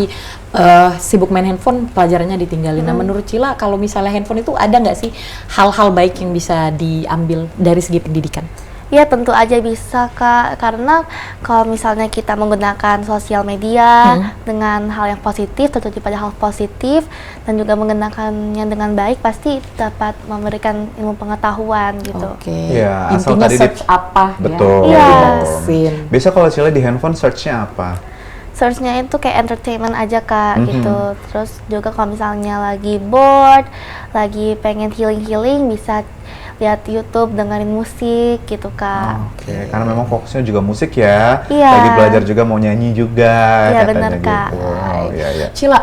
sibuk main handphone, pelajarannya ditinggalin. Nah, menurut Cila kalau misalnya handphone itu ada nggak sih hal-hal baik yang bisa diambil dari segi pendidikan? Ya tentu aja bisa Kak, karena kalau misalnya kita menggunakan sosial media dengan hal yang positif, tertuju pada hal positif, dan juga menggunakannya dengan baik, pasti dapat memberikan ilmu pengetahuan gitu. Oke. Iya, asal Intinya tadi search apa Betul. ya? Iya. Dibatasin. Biasa kalau Cila di handphone search-nya apa? Search-nya itu kayak entertainment aja Kak gitu. Terus juga kalau misalnya lagi bored, lagi pengen healing-healing, bisa lihat YouTube, dengerin musik gitu Kak. Oke, karena memang fokusnya juga musik ya. Iya. Lagi belajar juga mau nyanyi juga. Iya, katanya bener, Kak. gitu. Oh, iya. Cila,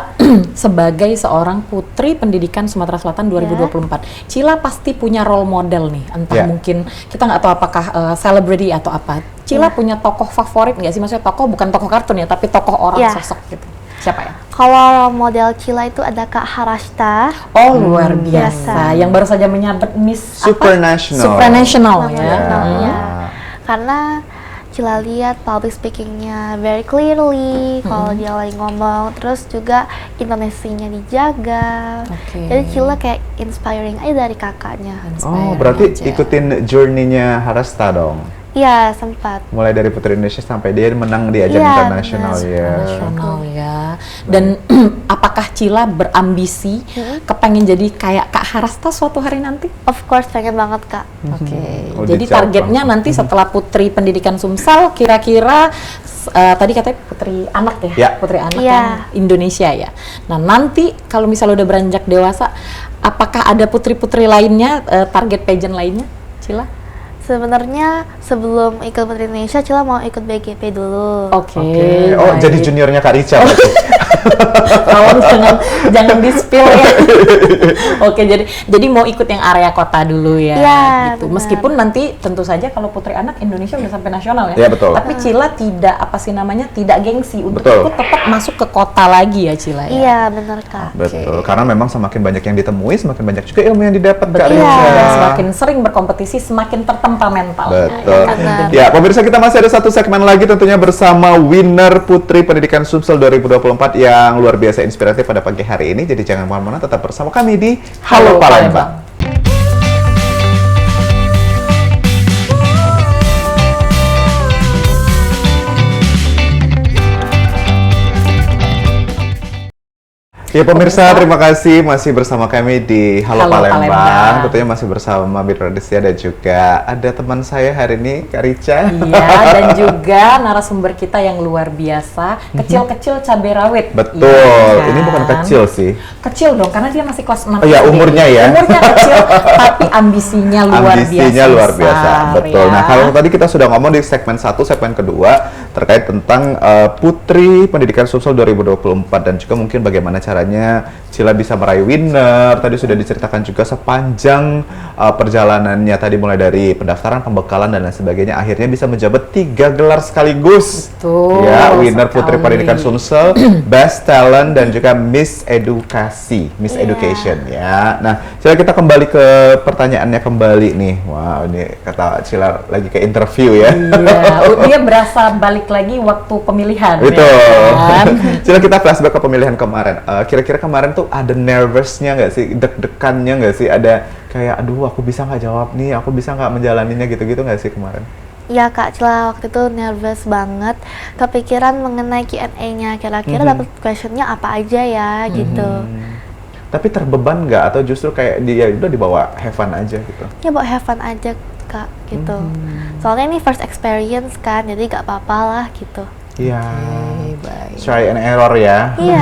sebagai seorang putri pendidikan Sumatera Selatan 2024, Cila pasti punya role model nih. Entah Ya. mungkin kita nggak tahu apakah selebriti atau apa. Cila punya tokoh favorit nggak sih? Maksudnya tokoh bukan tokoh kartun ya, tapi tokoh orang Ya. sosok gitu. Siapa ya? Kalau model Cila itu ada Kak Harashta. Oh, luar biasa. biasa. Yang baru saja menyabet Miss Supranational. Supranational ya. Nasional, Ya. ya. Karena Cila lihat public speakingnya very clearly kalau dia lagi ngomong, terus juga intonasinya dijaga. Jadi Cila kayak inspiring aja dari kakaknya. Oh, berarti ikutin journey-nya Harasta dong? Iya, sempat. Mulai dari Putri Indonesia sampai dia menang di ajang internasional ya. Internasional ya. Dan apakah Cila berambisi kepengen jadi kayak Kak Harasta suatu hari nanti? Of course, pengen banget, Kak. Jadi targetnya nanti setelah Putri Pendidikan Sumsel kira-kira tadi katanya putri anak ya? Putri anak yang Indonesia ya. Nah, nanti kalau misalnya udah beranjak dewasa, apakah ada putri-putri lainnya, target pageant lainnya, Cila? Sebenarnya sebelum ikut Putri Indonesia, Cila mau ikut BGP dulu. Oh, jadi juniornya Kak Rica. Tolong jangan di-spill ya. Jadi mau ikut yang area kota dulu ya. Gitu. Meskipun nanti tentu saja kalau Putri Anak Indonesia udah sampai nasional ya. Iya, betul. Tapi Cila tidak gengsi untuk ikut tetap masuk ke kota lagi ya, Cila ya. Iya, benar, Kak. Betul. Karena memang semakin banyak yang ditemui, semakin banyak juga ilmu yang didapat, Kak Betul. Rica. Dan semakin sering berkompetisi, semakin temperamental. Betul. Ya, pemirsa, kita masih ada satu segmen lagi tentunya bersama winner Putri Pendidikan Sumsel 2024 yang luar biasa inspiratif pada pagi hari ini. Jadi jangan kemana-mana, tetap bersama kami di Halo Palembang. Ya pemirsa, terima kasih masih bersama kami di Halo Palembang. Tentunya masih bersama Bitra Desya dan juga ada teman saya hari ini, Kak Rica. Iya, dan juga narasumber kita yang luar biasa, kecil-kecil cabai rawit. Betul, ya kan? Ini bukan kecil sih. Kecil dong, karena dia masih kelas 6. Oh ya, umurnya ya. Umurnya kecil, tapi ambisinya luar biasa. Betul. Ya. Nah, kalau tadi kita sudah ngomong di segmen 1, segmen kedua terkait tentang Putri Pendidikan Sumsel 2024 dan juga mungkin bagaimana caranya Cila bisa meraih winner. Tadi sudah diceritakan juga sepanjang perjalanannya tadi mulai dari pendaftaran, pembekalan dan lain sebagainya, akhirnya bisa menjabat 3 gelar sekaligus. Betul. Ya, winner Putri Pendidikan Sumsel, Best Talent dan juga Miss Edukasi, Miss Education ya. Nah, Cila kita kembali ke pertanyaannya kembali nih. Wow, ini kata Cila lagi ke interview ya. Iya, dia berasa balik lagi waktu pemilihan. Betul. Ya kan? Cila kita flashback ke pemilihan kemarin. Kira-kira kemarin tuh ada nervousnya nggak sih, deg-degannya nggak sih, ada kayak aduh aku bisa nggak jawab nih, aku bisa nggak menjalaninya gitu-gitu nggak sih kemarin? Iya, Kak, Cila waktu itu nervous banget, kepikiran mengenai Q&A-nya, kira-kira dapat questionnya apa aja ya gitu. Tapi terbeban nggak atau justru kayak dia udah dibawa have fun aja gitu? Ya bawa have fun aja, Kak, gitu. Soalnya ini first experience kan, jadi nggak apa-apa lah gitu. Iya. Try and error ya. Iya.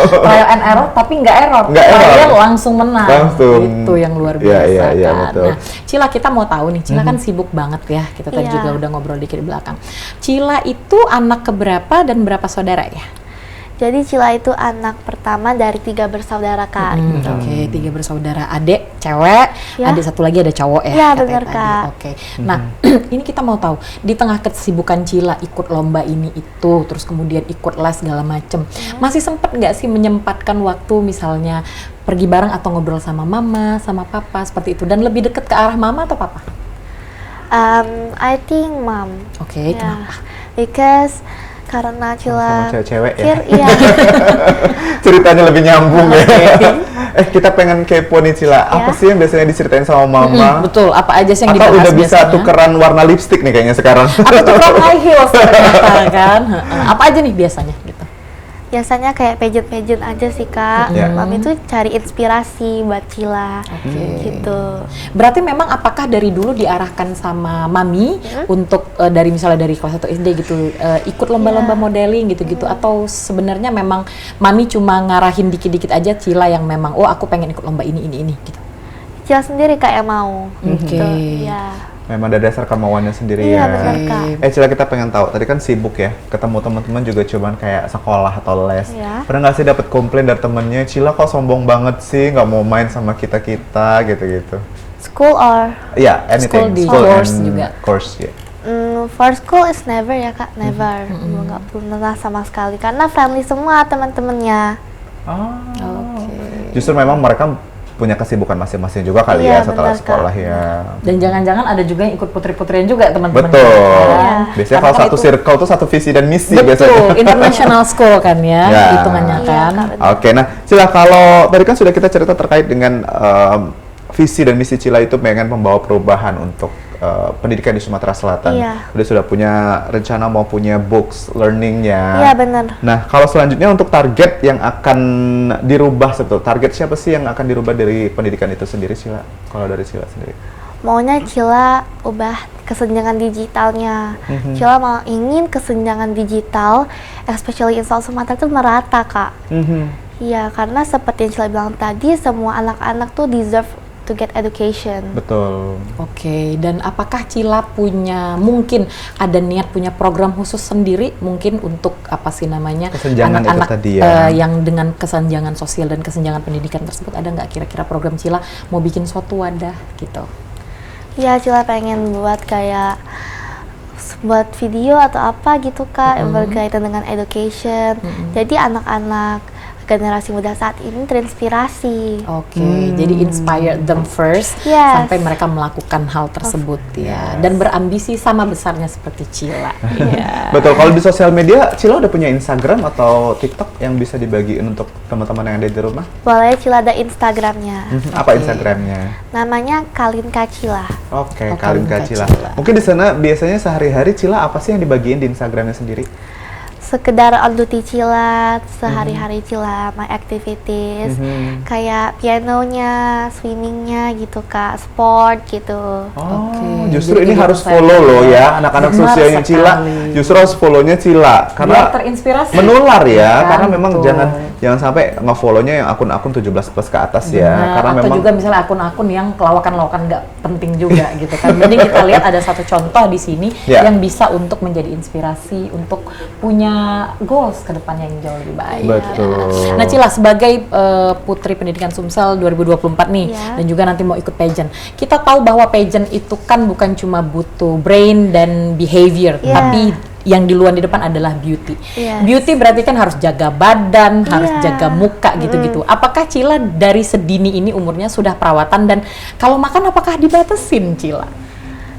Trial and error tapi nggak error. Trial langsung menang. Itu yang luar biasa iya, kan. betul. Nah, Cila kita mau tahu nih, Cila kan sibuk banget ya. Kita tadi juga udah ngobrol dikit di belakang. Cila itu anak keberapa dan berapa saudara ya? Jadi Cila itu anak pertama dari 3 bersaudara, Kak. Gitu. Oke, 3 bersaudara, adik cewek, adik satu lagi ada cowok ya. Iya, benar, Kak. Oke. Nah, ini kita mau tahu di tengah kesibukan Cila ikut lomba ini itu, terus kemudian ikut les segala macem, masih sempet nggak sih menyempatkan waktu misalnya pergi bareng atau ngobrol sama mama, sama papa seperti itu, dan lebih deket ke arah mama atau papa? I think mom. Oke, kenapa? Because karena Cila cewek ya. Iya. Ceritanya lebih nyambung ya. Kita pengen kepo nih Cila. Apa sih yang biasanya diceritain sama mama? Betul, apa aja sih yang atau dibahas udah bisa biasanya? tukeran warna lipstick nih kayaknya sekarang. Atau tukeran high heels ternyata kan. Apa aja nih biasanya gitu? Biasanya kayak pageant-pageant aja sih, Kak. Mami tuh cari inspirasi buat Cila. Gitu. Berarti memang apakah dari dulu diarahkan sama Mami untuk dari misalnya dari kelas 1 SD gitu ikut lomba-lomba modeling gitu-gitu, atau sebenarnya memang Mami cuma ngarahin dikit-dikit aja Cila yang memang aku pengen ikut lomba ini gitu. Cila sendiri Kak yang mau. Gitu. Iya. Memang ada dasar kemauannya sendiri iya, ya. Benar, Kak. Cila kita pengen tahu, tadi kan sibuk ya, ketemu teman-teman juga cuman kayak sekolah atau les. Iya. Pernah nggak sih dapat komplain dari temennya, Cila kok sombong banget sih, nggak mau main sama kita gitu-gitu? School or? Iya, anything. School course juga. Course, ya. For school is never ya, Kak, never. Nggak pernah sama sekali, karena friendly semua teman-temannya. Justru memang mereka punya kesibukan masing-masing juga kali Iya, ya setelah benar, sekolah Kak. ya. Dan jangan-jangan ada juga yang ikut putri-putrian juga teman-teman. Betul. Iya. Biasanya Karena kalau kan satu itu- circle tuh satu visi dan misi Betul, biasanya. international school kan ya, Ya. hitungannya Iya, kan. Kak, benar. Oke, nah Cila, kalau tadi kan sudah kita cerita terkait dengan visi dan misi Cila itu pengen membawa perubahan untuk pendidikan di Sumatera Selatan. Iya. Sudah punya rencana mau punya books learningnya. Iya, benar. Nah, kalau selanjutnya untuk target yang akan dirubah sebetulnya, target siapa sih yang akan dirubah dari pendidikan itu sendiri, Cila? Kalau dari Cila sendiri? Maunya Cila ubah kesenjangan digitalnya. Cila mau ingin kesenjangan digital, especially in South Sumatera itu merata, Kak. Iya, karena seperti yang Cila bilang tadi, semua anak-anak tuh deserve to get education. Betul. Oke, dan apakah Cila mungkin ada niat punya program khusus sendiri mungkin untuk apa sih namanya Kesenjangan itu anak-anak tadi ya. yang dengan kesenjangan sosial dan kesenjangan pendidikan tersebut, ada nggak kira-kira program Cila mau bikin suatu wadah gitu? Iya, Cila pengen buat video atau apa gitu, Kak, yang berkaitan dengan education. Jadi anak-anak generasi muda saat ini terinspirasi. Oke, jadi inspire them first Yes. sampai mereka melakukan hal tersebut ya, dan berambisi sama besarnya seperti Cila. Iya. Betul, kalau di sosial media, Cila udah punya Instagram atau TikTok yang bisa dibagiin untuk teman-teman yang ada di rumah? Boleh, Cila ada Instagramnya. Apa Instagramnya? Namanya Kalinka Cila. Oke, Oh, Kalinka Kalinka Cila. Cila. Mungkin di sana biasanya sehari-hari Cila apa sih yang dibagiin di Instagramnya sendiri? Sekedar on duty Cila, sehari-hari Cila, my activities, kayak pianonya, swimmingnya gitu, Kak, sport gitu. Oh, Oke, justru jadi ini harus kegiatan follow saya loh ya. ya, anak-anak Benar sosialnya Cila. sekali. Justru harus follow-nya Cila karena Biar terinspirasi. menular ya, Kan, karena memang betul. jangan sampai nge-follow-nya yang akun-akun 17 plus ke atas ya, Benar, karena atau memang juga misalnya akun-akun yang kelawakan-lawakan nggak penting juga gitu kan. Mending kita lihat ada satu contoh di sini Ya. yang bisa untuk menjadi inspirasi untuk punya goals ke depannya yang jauh lebih baik. Betul. Nah, Cila sebagai Putri Pendidikan Sumsel 2024 nih, Iya. dan juga nanti mau ikut pageant. Kita tahu bahwa pageant itu kan bukan cuma butuh brain dan behavior, Iya. tapi yang di depan adalah beauty. Yes. Beauty berarti kan harus jaga badan, harus Iya. jaga muka gitu-gitu. Apakah Cila dari sedini ini umurnya sudah perawatan, dan kalau makan apakah dibatasin, Cila?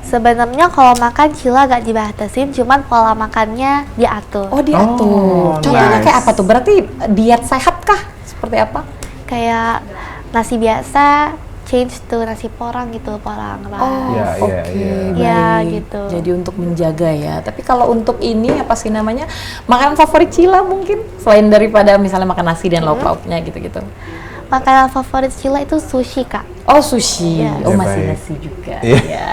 Sebenarnya kalau makan Cila gak dibatasin, cuman pola makannya diatur. Oh, diatur. Oh, Contohnya nice. kayak apa tuh? Berarti diet sehat kah? Seperti apa? Kayak nasi biasa, change to nasi porang gitu, porang rice. Iya, oke, iya. Iya, baik. gitu. Jadi untuk menjaga ya. Tapi kalau untuk ini apa sih namanya? Makanan favorit Cila mungkin selain daripada misalnya makan nasi dan lauk pauknya gitu-gitu. Makanan favorit Cila itu sushi, Kak. Oh, sushi. Yes. Oh, Ya, masih baik. nasi juga. Iya. Ya.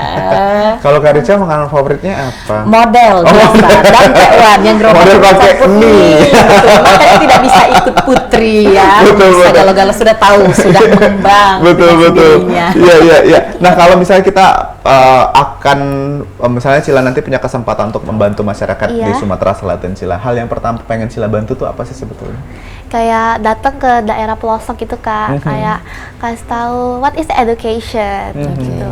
Kalau Kak Rica makanan favoritnya apa? Model biasa dan Tekwan yang gerobak Model pakai campur mie. betul. Makanya tidak bisa ikut Putri ya. Betul, Bisa betul. galau-galau sudah tahu, sudah mengembang. Betul dengan betul. sendirinya. Iya. Nah, kalau misalnya kita akan misalnya Cila nanti punya kesempatan untuk membantu masyarakat Iya. di Sumatera Selatan, Cila, hal yang pertama pengen Cila bantu tuh apa sih sebetulnya? Kayak datang ke daerah pelosok gitu, Kak. Kayak kasih tahu what is education gitu.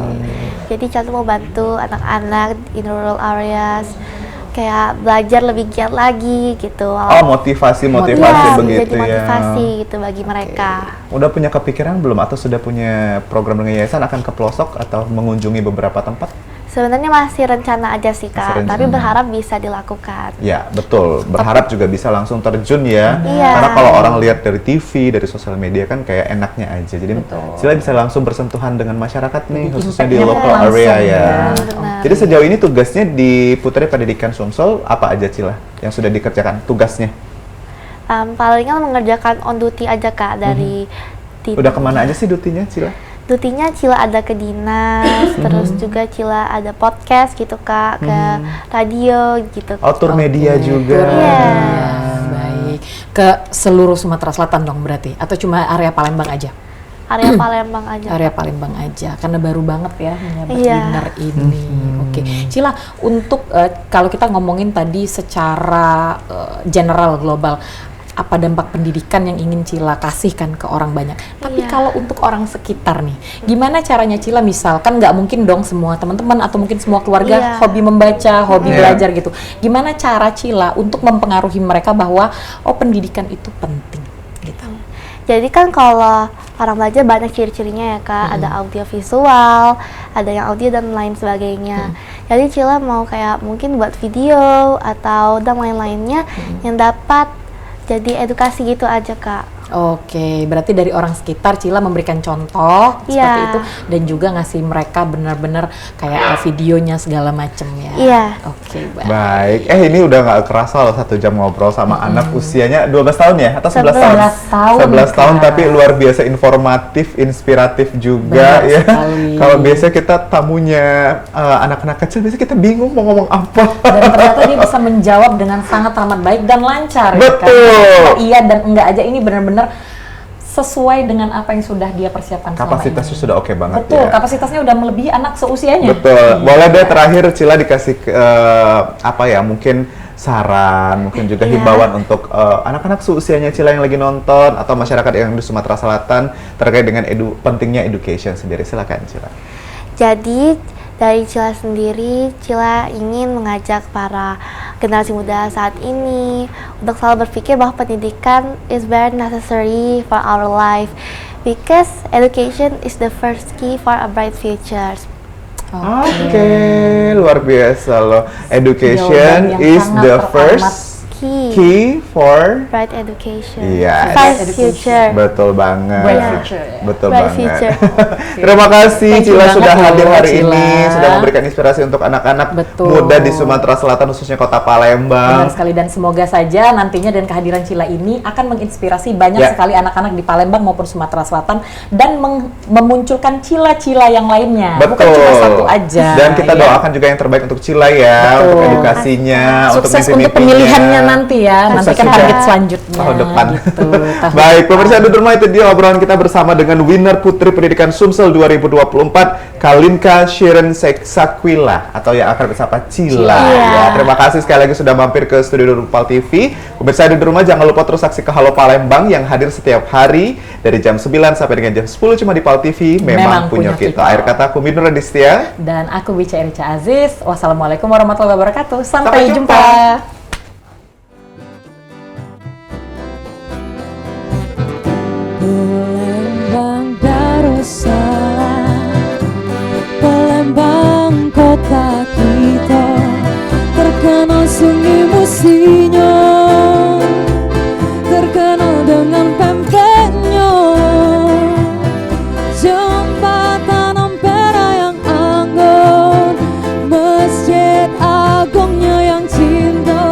Jadi Cila mau bantu anak-anak in rural areas kayak belajar lebih giat lagi gitu. Oh, motivasi Iya, begitu jadi ya. motivasi gitu bagi mereka. Udah punya kepikiran belum atau sudah punya program dengan yayasan akan ke pelosok atau mengunjungi beberapa tempat? Sebenarnya masih rencana aja sih, Kak, Masih tapi rencana. berharap bisa dilakukan. Ya, betul. Berharap juga bisa langsung terjun ya. Iya. Karena kalau orang lihat dari TV, dari sosial media kan kayak enaknya aja. Jadi Cila bisa langsung bersentuhan dengan masyarakat nih, khususnya di Impact-nya local langsung area ya. ya. Benar. Jadi sejauh ini tugasnya di Putri Pendidikan Sumsel apa aja, Cila yang sudah dikerjakan tugasnya? Palingan mengerjakan on duty aja, Kak, dari Udah kemana aja sih dutinya, Cila? Dutinya Cila ada ke dinas, terus juga Cila ada podcast gitu, Kak, ke radio gitu. Oh, tur media juga. Iya. Baik. Ke seluruh Sumatera Selatan dong berarti? Atau cuma area Palembang aja? Area Palembang aja. Area Palembang aja, karena baru banget ya menyabet Iya. dinner ini. Oke, Cila, untuk kalau kita ngomongin tadi secara general global, apa dampak pendidikan yang ingin Cila kasihkan ke orang banyak? Tapi Iya. kalau untuk orang sekitar nih, gimana caranya Cila, misalkan nggak mungkin dong semua teman-teman atau mungkin semua keluarga Iya. hobi membaca, hobi Iya. belajar gitu. Gimana cara Cila untuk mempengaruhi mereka bahwa oh pendidikan itu penting gitu? Jadi kan kalau orang belajar banyak ciri-cirinya ya Kak, ada audio visual, ada yang audio dan lain sebagainya. Jadi Cila mau kayak mungkin buat video atau dan lain-lainnya yang dapat jadi edukasi gitu aja Kak. Oke, berarti dari orang sekitar Cila memberikan contoh seperti itu dan juga ngasih mereka benar-benar kayak videonya segala macem ya. Iya. Oke, Baik. Ini udah nggak kerasa loh 1 jam ngobrol sama anak usianya 12 tahun ya atau 11 tahun? 11 tahun tapi luar biasa informatif, inspiratif juga. Benar ya. sekali. Kalau biasa kita tamunya anak-anak kecil biasa kita bingung mau ngomong apa. Dan ternyata dia bisa menjawab dengan sangat amat baik dan lancar. Betul. Ya kan? Iya dan enggak aja, ini benar-benar sesuai dengan apa yang sudah dia persiapkan selama ini. Kapasitasnya sudah oke banget. Betul, ya. kapasitasnya udah melebihi anak seusianya. Betul. Boleh deh terakhir Cila dikasih apa ya, mungkin saran, mungkin juga himbauan untuk anak-anak seusianya Cila yang lagi nonton atau masyarakat yang di Sumatera Selatan terkait dengan pentingnya education sendiri. Silakan Cila. Jadi dari Cila sendiri, Cila ingin mengajak para generasi muda saat ini untuk selalu berpikir bahwa pendidikan is very necessary for our life because education is the first key for a bright future. Oke, luar biasa loh. Education is the first key for bright education. Yes. Bright future. Betul banget. Bright future. Betul Bright banget. future. Terima kasih Thank you Cila banget sudah loh, hadir hari Cila. ini, sudah memberikan inspirasi untuk anak-anak muda di Sumatera Selatan khususnya Kota Palembang. Benar sekali, dan semoga saja nantinya dan kehadiran Cila ini akan menginspirasi banyak sekali anak-anak di Palembang maupun Sumatera Selatan dan memunculkan Cila-Cila yang lainnya. Betul. Bukan cuma satu aja. Dan kita doakan juga yang terbaik untuk Cila ya, Betul. untuk edukasinya, Sukses untuk untuk pemilihannya nanti ya. Nanti kan juga target selanjutnya. tahun depan. Gitu, Baik, pemirsa Dudurma, itu dia obrolan kita bersama dengan winner Putri Pendidikan Sumsel 2024, Kalinka Sharon Sakwila atau yang akan disapa Cila. Ya, terima kasih sekali lagi sudah mampir ke studio Rupal TV. Pemirsa Dudurma, jangan lupa terus saksikan Halo Palembang yang hadir setiap hari dari jam 9 sampai dengan jam 10 cuma di Pal TV. Memang punya kita. Akhir kata aku Minur Radistia dan aku Bica Erica Aziz. Wassalamualaikum warahmatullahi wabarakatuh. Sampai jumpa. Palembang Darussalam, Palembang kota kita, terkenal sungai Musinyo, terkenal dengan pempeknya, jembatan Ampera yang anggun, masjid agungnya yang cinta.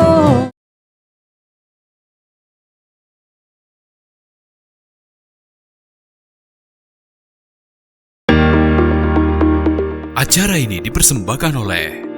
Acara ini dipersembahkan oleh